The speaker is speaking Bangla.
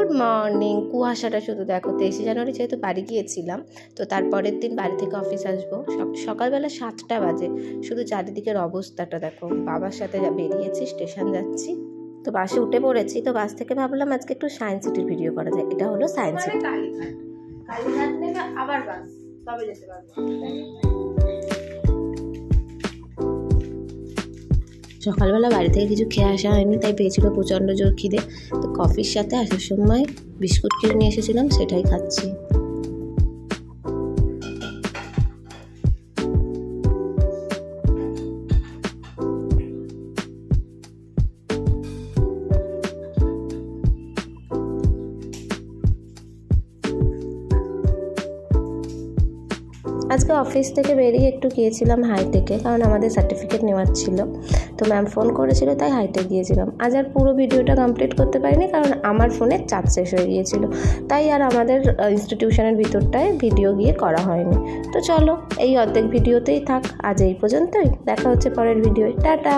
Good morning. কুয়াশাটা শুধু দেখো। 23 জানুয়ারি যেহেতু বাড়ি গিয়েছিলাম, তো তারপরের দিন বাড়ি থেকে অফিস আসবো। সকালবেলা 7টা বাজে। শুধু চারিদিকের অবস্থাটা দেখো। বাবার সাথে বেরিয়েছি, স্টেশন যাচ্ছি, তো বাসে উঠে পড়েছি। তো বাস থেকে ভাবলাম আজকে একটু সায়েন্স সিটির ভিডিও করা যায়। এটা হলো সায়েন্স সিটি। কালীঘাট থেকে আবার বাস, তবে যেতে পারবো। সকালবেলা বাড়ি থেকে কিছু খেয়ে আসা হয়নি, তাই পেয়েছিল প্রচণ্ড জোর খিদে। তো কফির সাথে আসার সময় বিস্কুট কিনে নিয়ে এসেছিলাম, সেটাই খাচ্ছি। আজকে অফিস থেকে বেরিয়ে একটু গিয়েছিলাম হাইটেকে, কারণ আমাদের সার্টিফিকেট নেওয়ার ছিল। তো ম্যাম ফোন করেছিল, তাই হাইটেক গিয়েছিলাম। আজ আর পুরো ভিডিওটা কমপ্লিট করতে পারিনি, কারণ আমার ফোনে চার্জ শেষ হয়ে গিয়েছিল। তাই আর আমাদের ইনস্টিটিউশনের ভিতরটায় ভিডিও গিয়ে করা হয়নি। তো চলো, এই অর্ধেক ভিডিওতেই থাক। আজ এই পর্যন্তই। দেখা হচ্ছে পরের ভিডিওয়। টাটা।